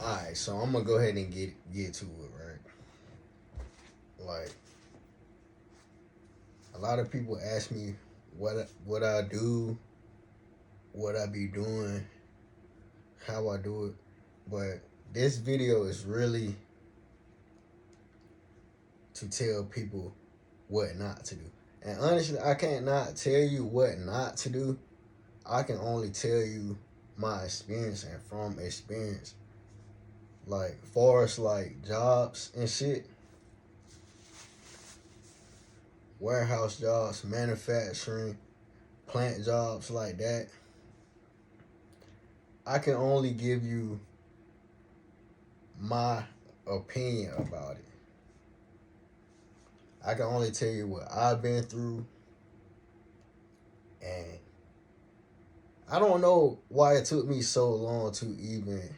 Alright, so I'm gonna go ahead and get to it, right? Like a lot of people ask me what I do, what I be doing, how I do it, but this video is really to tell people what not to do. And honestly, I can't not tell you what not to do. I can only tell you my experience and from experience. Like far as like jobs and shit, warehouse jobs, manufacturing, plant jobs like that. I can only give you my opinion about it. I can only tell you what I've been through, and I don't know why it took me so long to even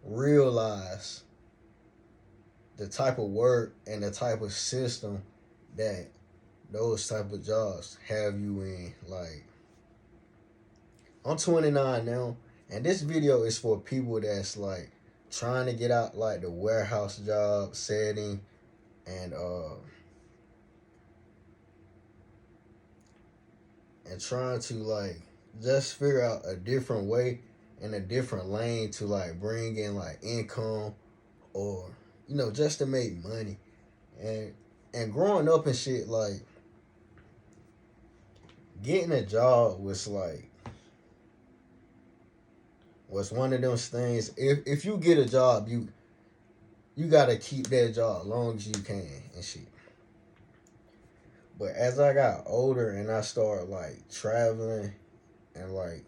realize the type of work and the type of system that those type of jobs have you in. Like, I'm 29 now, and this video is for people that's like trying to get out like the warehouse job setting and trying to like just figure out a different way and a different lane to like bring in like income or just to make money. And growing up and shit, like getting a job was one of those things. If you get a job, you gotta keep that job as long as you can and shit. But as I got older and I started like traveling and like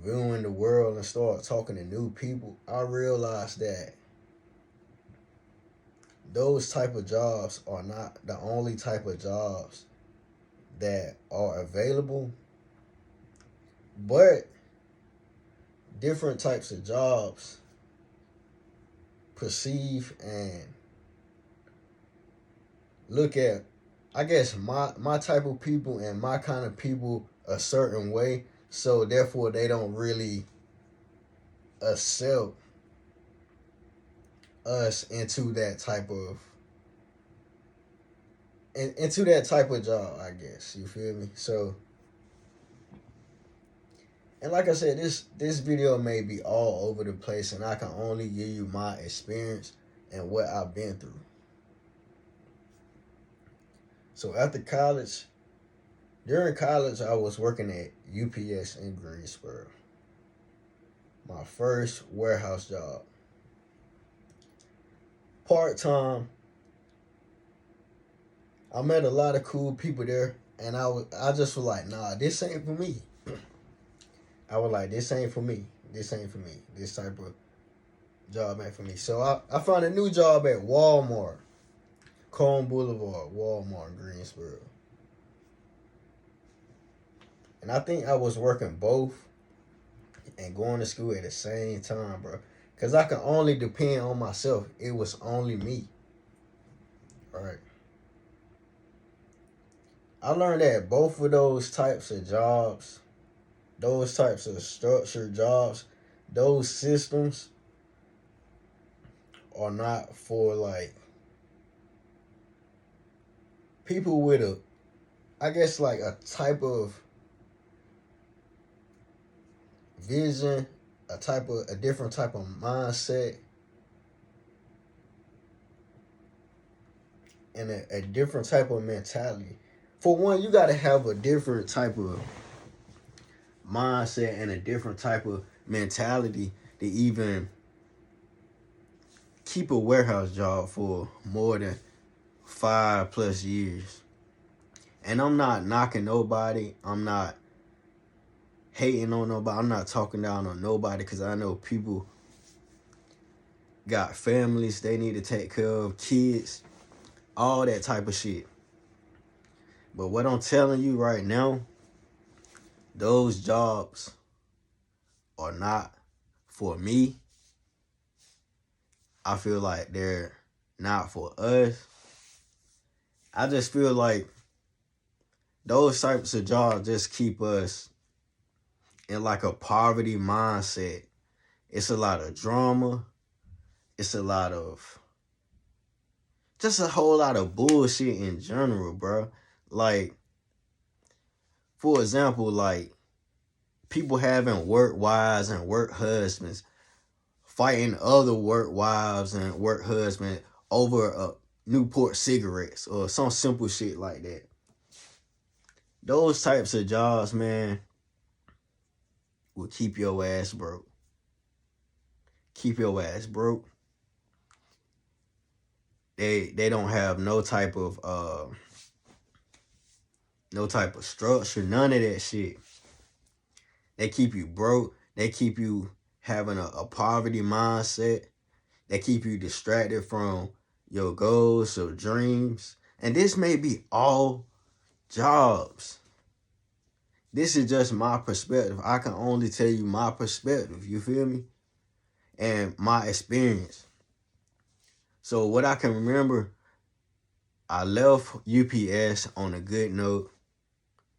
viewing the world and start talking to new people, I realized that those type of jobs are not the only type of jobs that are available, but different types of jobs perceive and look at, I guess, my type of people and my kind of people a certain way, so therefore they don't really accept us into that type of job, I guess. You feel me? So, and like I said, this video may be all over the place, and I can only give you my experience and what I've been through. So after college, during college, I was working at UPS in Greensboro. My first warehouse job. Part-time. I met a lot of cool people there, and I just was like, nah, this ain't for me. I was like, this ain't for me. This ain't for me. This type of job ain't for me. So I found a new job at Walmart. Cone Boulevard, Walmart in Greensboro. And I think I was working both and going to school at the same time, bro. Because I could only depend on myself. It was only me. All right. I learned that both of those types of jobs, those types of structured jobs, those systems are not for like people with I guess like a type of vision, a different type of mindset, and a different type of mentality. For one, you got to have a different type of mindset and a different type of mentality to even keep a warehouse job for more than 5+ years. And I'm not knocking nobody. I'm not hating on nobody. I'm not talking down on nobody, because I know people got families they need to take care of, kids, all that type of shit. But what I'm telling you right now, those jobs are not for me. I feel like they're not for us. I just feel like those types of jobs just keep us in like a poverty mindset It's a lot of drama. It's a lot of just a whole lot of bullshit in general, bro. Like, for example, like people having work wives and work husbands fighting other work wives and work husbands over Newport cigarettes or some simple shit like that. Those types of jobs, man, will keep your ass broke. Keep your ass broke. They don't have no type of structure, none of that shit. They keep you broke. They keep you having a poverty mindset. They keep you distracted from your goals, your dreams. And this may be all jobs. This is just my perspective. I can only tell you my perspective, you feel me? And my experience. So what I can remember, I left UPS on a good note.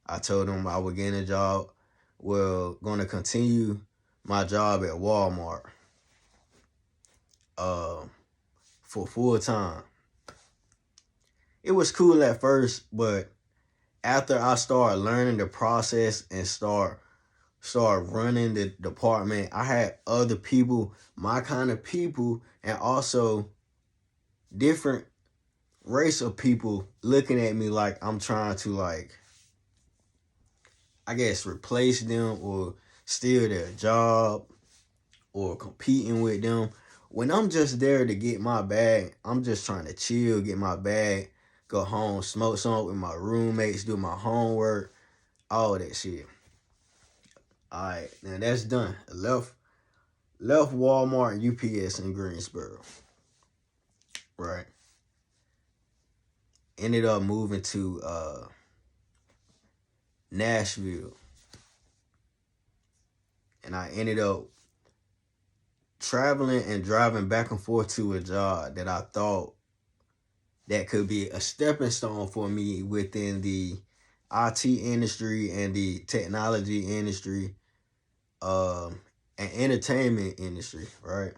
I told them I would get a job. Well, going to continue my job at Walmart for full time. It was cool at first, but after I started learning the process and start running the department, I had other people, my kind of people, and also different race of people looking at me like I'm trying to, like, I guess, replace them or steal their job or competing with them. When I'm just there to get my bag, I'm just trying to chill, get my bag, go home, smoke some with my roommates, do my homework, all that shit. All right, now that's done. Left Walmart and UPS in Greensboro. Right. Ended up moving to Nashville. And I ended up traveling and driving back and forth to a job that I thought that could be a stepping stone for me within the IT industry and the technology industry and entertainment industry, right?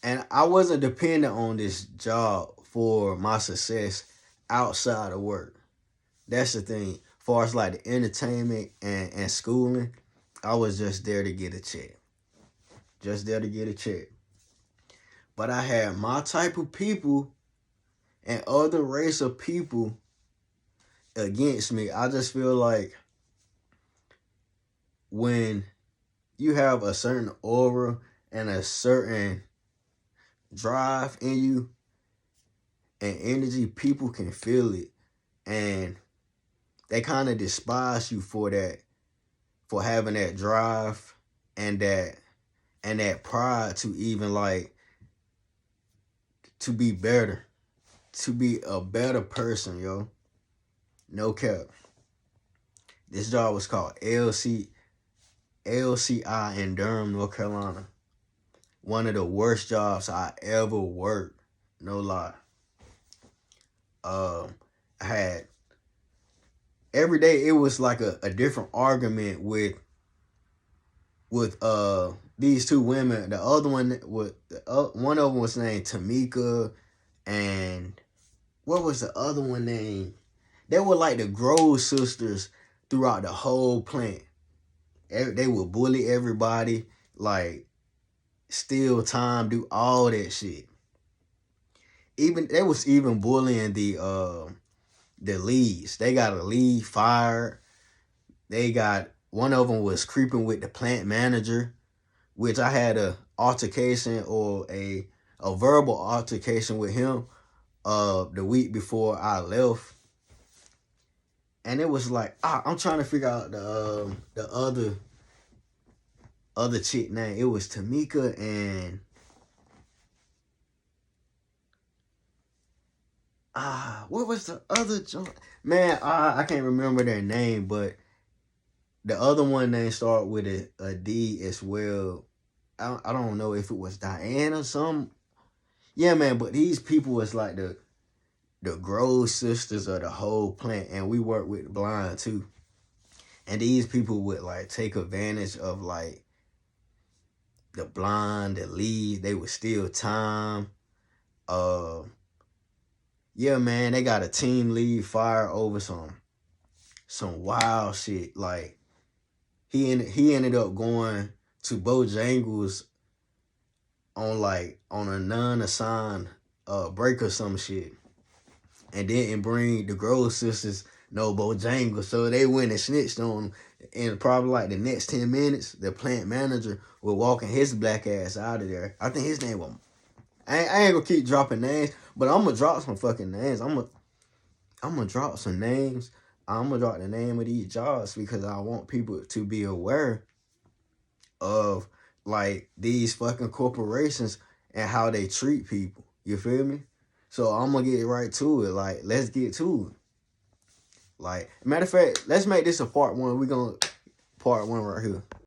And I wasn't dependent on this job for my success outside of work. That's the thing. As far as like the entertainment and schooling, I was just there to get a check. Just there to get a check. But I had my type of people and other race of people against me. I just feel like when you have a certain aura and a certain drive in you and energy, people can feel it. And they kind of despise you for that, for having that drive and that pride to even like to be better, to be a better person, yo. No cap. This job was called LCI in Durham, North Carolina. One of the worst jobs I ever worked. No lie. I had every day it was like a different argument with these two women. The other one was one of them was named Tamika, and what was the other one named? They were like the Grove sisters throughout the whole plant. They would bully everybody, like steal time, do all that shit. Even they was even bullying the leads. They got a lead fired. They got one of them was creeping with the plant manager, which I had a altercation or a verbal altercation with him the week before I left. And it was like, I'm trying to figure out the other chick name. It was Tamika and what was the other joint? Man, I can't remember their name, but the other one name start with a D as well. I don't know if it was Diane or something. Yeah, man, but these people was like the Grove sisters of the whole plant, and we work with blind too. And these people would like take advantage of like the blind, the lead, they would steal time. Uh, yeah, man, they got a team lead fire over some wild shit. Like he ended up going to Bojangles on a non-assigned break or some shit, and didn't bring the Grove sisters no Bojangles, so they went and snitched on him. And probably like the next 10 minutes, the plant manager was walking his black ass out of there. I think his name was. I ain't gonna keep dropping names, but I'm gonna drop some fucking names. I'm gonna drop some names. I'm gonna drop the name of these jobs because I want people to be aware of like these fucking corporations and how they treat people. You feel me? So I'm gonna get right to it. Like, let's get to it. Like, matter of fact, let's make this a part one. We gonna part one right here.